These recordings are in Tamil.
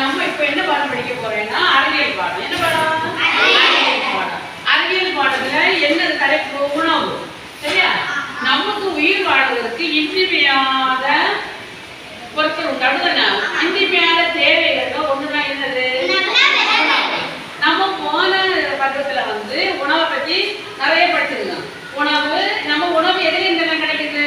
நம்ம இப்ப என்ன பாடம் படிக்க போறேன்னா அறிவியல் பாடம். என்ன பாடம்? அறிவியல் பாடத்துல என்ன தலைப்பு? உணவு. சரியா? நமக்கு உயிர் வாழ்வதற்கு இன்றியமையாத பொருட்கள் உண்டு. அப்படிதானே? இன்றியமையாத தேவைகள் ஒண்ணுதான் என்னது? நம்ம போன பக்கத்துல உணவை பத்தி நிறைய படிச்சிருக்கோம். உணவு நம்ம உணவு எதுல இருந்தெல்லாம் கிடைக்குது?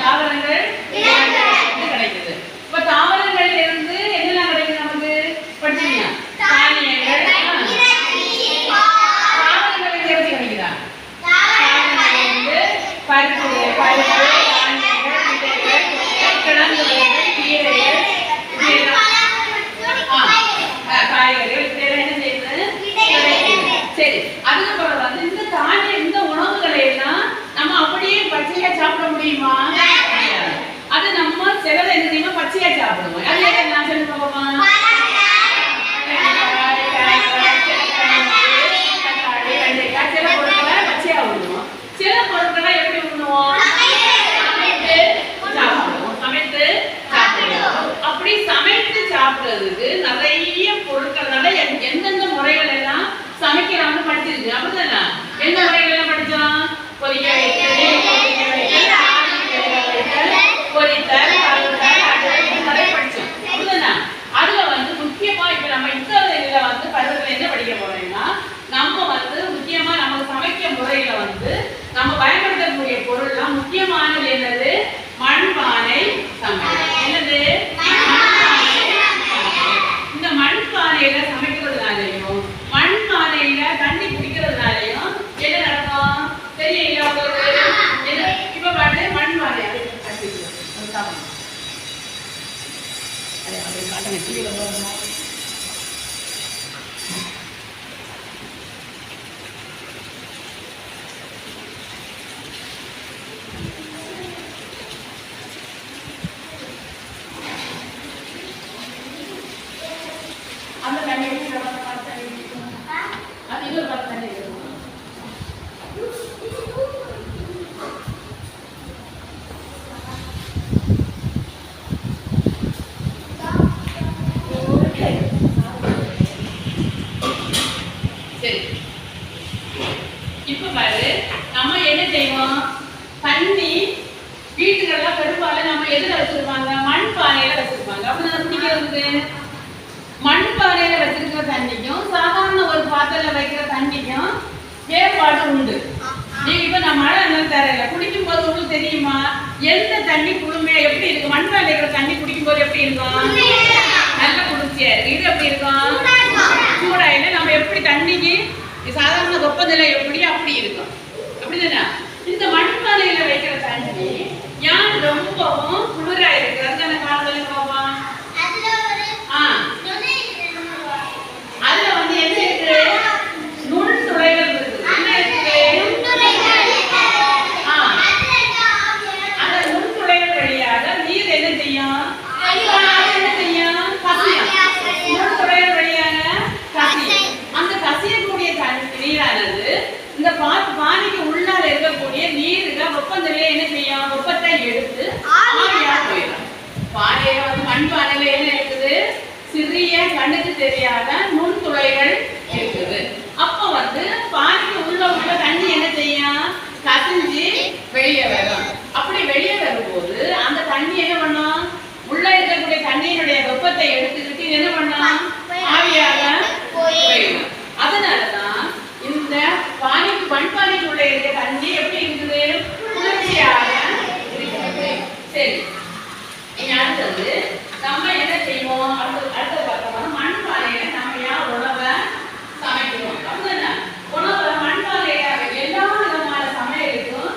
தாவரங்கள் கிடைக்குது. இப்ப தாவரங்கள்ல இருந்து என்னெல்லாம் கிடைக்குது நமக்கு? படிச்சீங்க. தானியங்கள். தாவரங்கள் எப்படி கிடைக்குதா? பருப்பு, தானியங்கள், கிழங்குகள், கீரைகள், காய்கறிகள் என்ன செய்யுது? சரி, அதுக்கப்புறம் இந்த தானியம் இந்த உணவுகளை எல்லாம் நம்ம அப்படியே பச்சையா சாப்பிட முடியுமா? அது நம்ம சிலதை என்ன செய்யணும்? பச்சையா சாப்பிடுவோம். அது என்ன சொல்லி பார்ப்போமா? சில பொருட்களை பச்சையா விடுவோம், சில பொருட்களை எப்படி விடுவோம்? சமைத்து சாப்பிடுவோம். அப்படி சமைத்து சாப்பிடுறதுக்கு நிறைய பொருட்கள் எந்தெந்த முறைகள் எல்லாம் சமைக்கிறான்னு படிச்சிருக்கு. அப்படிதானே? எந்த முறைகள் எல்லாம் படிச்சோம்? பொரிக்க வைத்தல், பொரித்தல், நிறைய படிச்சோம். அப்படிதானே? அதுல முக்கியமா இப்ப நம்ம இந்த இதுல பருவத்துல என்ன படிக்க போறோம்னா, நம்ம முக்கியமா நம்ம சமைக்க முறையில நம்ம பயன்படுத்தக்கூடிய பொருள்லாம் முக்கியமானது என்னது? மண்பானை சமையல். என்னது? இந்த மண்பானையில சமைக்கிறதுனாலையும் மண்பானையில தண்ணி குடிக்கிறதுனாலையும் என்ன நடக்கும்? தெரியல உங்களுக்கு? இப்ப பாட்டு மண்பானை அந்த தண்ணி அது இன்னொரு பார்த்து தண்ணி சரி. இப்ப பாரு, நம்ம என்ன செய்வோம்? தண்ணி வீட்டுகள்லாம் பெரும்பாலும் நம்ம எதுல வச்சிருப்பாங்க? மண் பானையில வச்சிருப்பாங்க. அப்படிதான் குடிக்கிறது. மண் பானையில வச்சிருக்கிற தண்ணிக்கும் சாதாரண ஒரு பாத்திரத்துல வைக்கிற தண்ணிக்கும் வேறுபாடு உண்டு. நீங்க இப்ப நான் மழை என்னன்னு தெரியல, குடிக்கும் போது உங்களுக்கு தெரியுமா எந்த தண்ணி குளுமையா எப்படி இருக்கு? மண் பானையில இருக்கிற தண்ணி குடிக்கும் போது எப்படி இருக்கும்? நல்ல குளிர்ச்சியா இருக்கு. இது எப்படி இருக்கும்? சூடாயில நம்ம எப்படி தண்ணிக்கு சாதாரண வெப்பநிலை எப்படி அப்படி இருக்கும். அப்படிதானே? இந்த மண் பானையில வைக்கிற தண்ணி ஏன் ரொம்பவும் குளிரா இருக்கு? அதுக்கான காரணம் பார்ப்போம். அதுல என்ன இருக்கு? நுண் துளைகள் இருக்கு. என்ன இருக்கு? அந்த நுண் துளைகள் வழியாக நீர் என்ன செய்யும்? என்ன செய்யும்? கசியும். நுண் துளைகள் வழியாக கசியும். அந்த கசியக்கூடிய நீரானது இந்த பானைக்கு உள்ளால இருக்கக்கூடிய நீருல வெப்பநிலையை என்ன செய்யும்? வெப்பத்தை எடுத்து ஆவியா போயிடும். பானையில மண் பானையில என்ன இருக்குது? சிறிய கண்ணுக்கு தெரியாத நுண் துளைகள் இருக்குது. அப்ப பானைக்கு உள்ள தண்ணி என்ன செய்யும்? கசிஞ்சு வெளியே வரும். அப்படி வெளியே வரும்போது அந்த தண்ணி என்ன பண்ணும்? உள்ள இருக்கக்கூடிய தண்ணியினுடைய வெப்பத்தை எடுத்துக்கிட்டு என்ன பண்ணும்? ஆவியாக போயிடும். அதனாலதான் இந்த பானைக்கு மண்பானைக்கு உள்ள இருக்க தண்ணி எப்படி இருக்குது? குளிர்ச்சியாக இருக்கிறது. சரி, அடுத்தது நம்ம என்ன செய்வோம்? அடுத்த பார்த்தோம்னா மண் பானையில நம்ம ஏன் உணவை சமைக்கிறோம்? அப்படின்னா உணவுல மண் பானையில எல்லா விதமான சமையலுக்கும்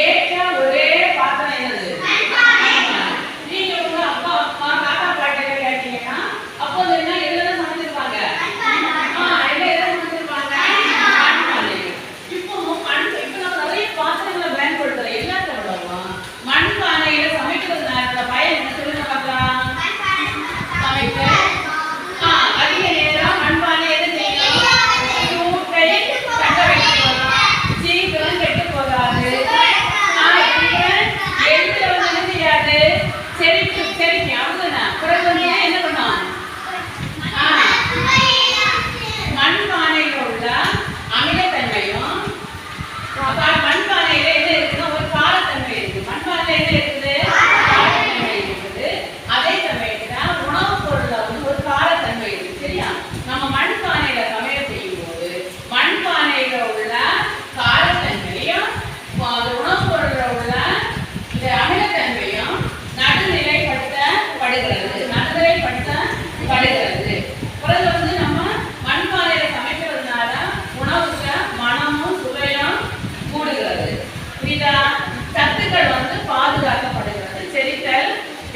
ஏற்ற ஒரே பாத்திரம் என்னது? நீங்க உங்க அப்பா அம்மா தாத்தா பாட்டில கேட்டீங்கன்னா அப்போ என்ன எதுல சமைச்சிருப்பாங்க? எல்லாம் எதை சமைச்சிருப்பாங்க? மண் பானை. இப்போ நம்ம நிறைய பாத்திரங்களை பயன்படுத்துறோம். எல்லாத்த விடவும் மண் பானையில சமைக்கிறதுனால பயன் என்ன சொல்லுங்க பார்க்கலாம்? சமைக்க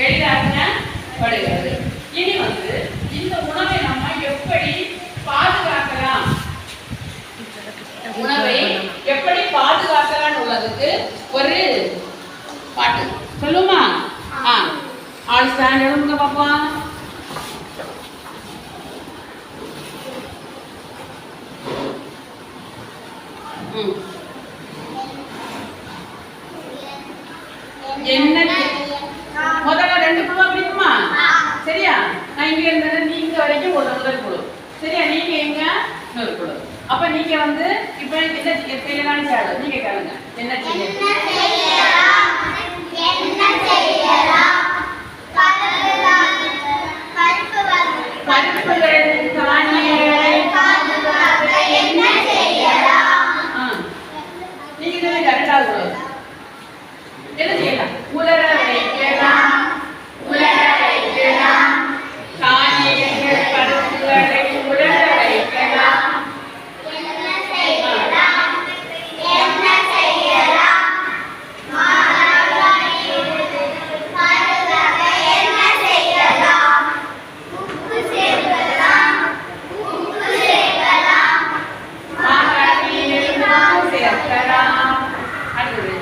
எளிதாக்கப்படுகிறது. இனி வந்து இந்த உணவை நம்ம எப்படி பாதுகாக்கலாம், உணவை எப்படி பாதுகாக்கலாம் உள்ளதுக்கு ஒரு பாட்டு சொல்லுமா? ஆல் ஸ்டாண்ட் எழுங்க பாப்பா. என்ன முதல்ல 2 குழுவா பிடிக்குமா? சரியா? நான் இங்க இருந்தது நீங்க வரைக்கும் ஒரு முதல் குழு. சரியா? நீங்க எங்க இன்னொரு குழு. அப்ப நீங்க வந்து இப்ப என்ன செய்யலாம்னு கேளு. நீங்க கேளுங்க. என்ன செய்யலாம்? பருப்புகள் தானியங்களை பாதுகாக்க என்ன செய்யலாம்? நீங்க சொல்லுங்க. 2வது குழு என்ன செய்யலாம்? உலர வைக்கலாம். உலர வைக்கலாம். தானியங்கள் பருப்புகளை உலர வைக்கலாம். என்ன செய்யலாம்? என்ன செய்யலாம்? பாதுகாக்க என்ன செய்யலாம்? உப்பு சேர்க்கலாம். உப்பு சேர்க்கலாம். மாகாணியில் உப்பு சேர்க்கலாம். அடுத்தது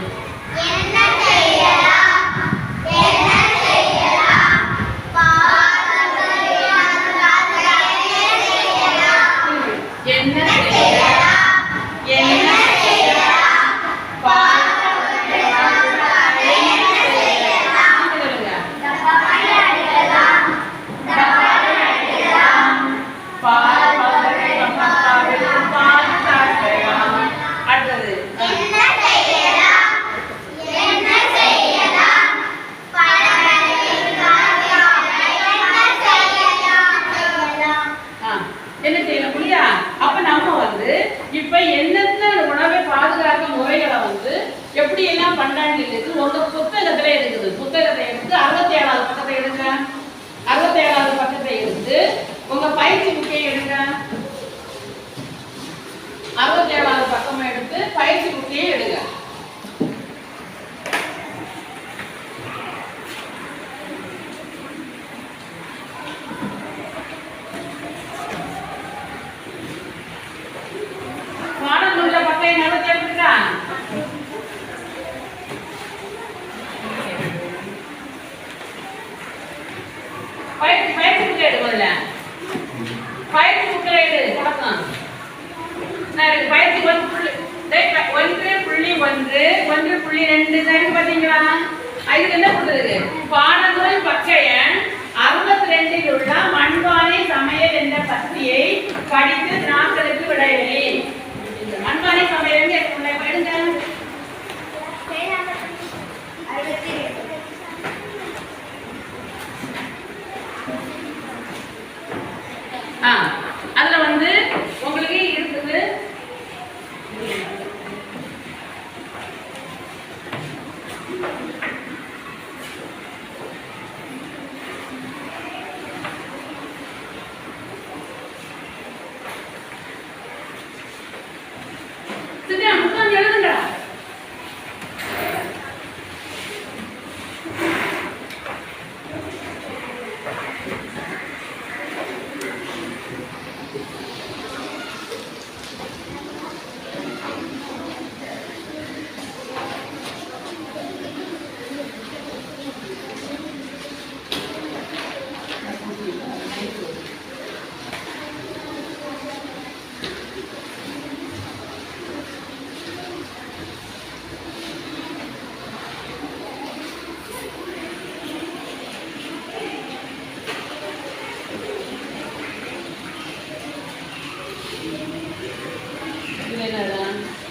என்ன செய்யலாம்? என்ன செய்யலாம்? என்ன செய்யலாம்? என்ன செய்யலாம்? அடுத்தது என்ன செய்யணும் புரியா? அப்ப நம்ம வந்து இப்ப என்னென்ன உணவை பாதுகாக்க முறைகளை வந்து எப்படி எல்லாம் பண்றாங்க இருக்கு. உங்க புத்தகத்துல இருக்குது. புத்தகத்தை எடுத்து 67வது பக்கத்தை எடுங்க. 67வது பக்கத்தை எடுத்து உங்க பயிற்சி புக்கை எடுங்க. 67வது பக்கம் எடுத்து பயிற்சி புக்கையை எடுங்க. பாடநூல்ல பக்கம் என்ன தேவைப்படுதா? பயிற்சி புக்கை எடு. முதல்ல பயிற்சி புக்கை எடு. தொடக்கம் பயிற்சி 1.1 பாத்தீங்களா? அதுக்கு என்ன கொடுத்தது? பாடநூல் பக்க எண் 62 உள்ள மண்பானை சமையல் என்ற பத்தியை படித்து நாட்களுக்கு விடையளி. இந்த மண்பானை சமையல் எடுங்க. அதுல வந்து உங்களுக்கு இருக்குது எழுதுங்க.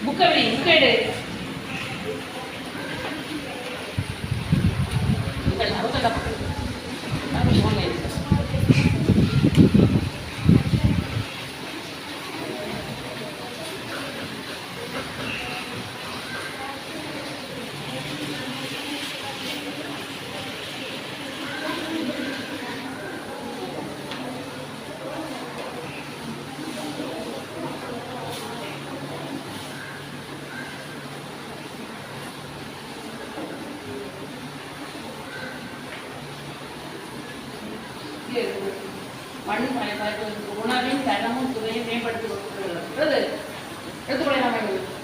புக்கெடு. இங்கே இருக்குது மண் பயன்பாட்டு உணவின் தரமும் துறையும் மேம்படுத்தி கொடுக்கிறது. எடுத்துக்கொள்ளலாம்.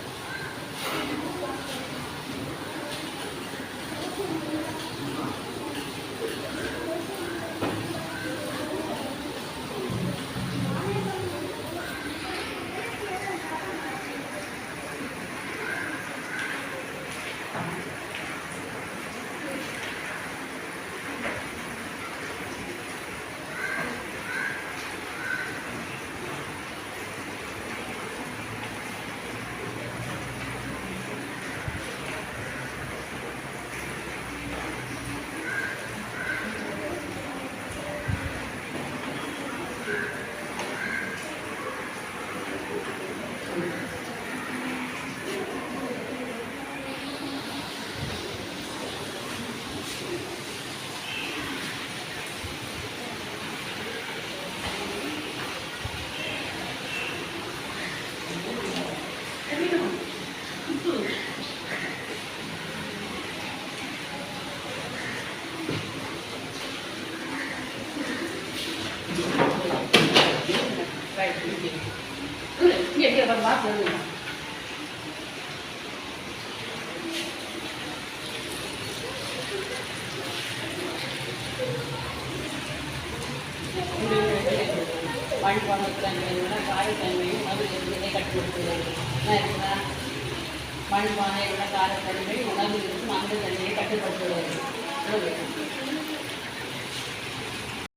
Iya, kan banget dulu. மண்பானைத்தன்மையோட காரத்தன்மையும் உணவிலிருந்து கட்டுப்படுத்துகிறது. மண்பானையோட காரத்தன்மை உணவிலிருந்து அந்த தன்மையை கட்டுப்படுத்துகிறது.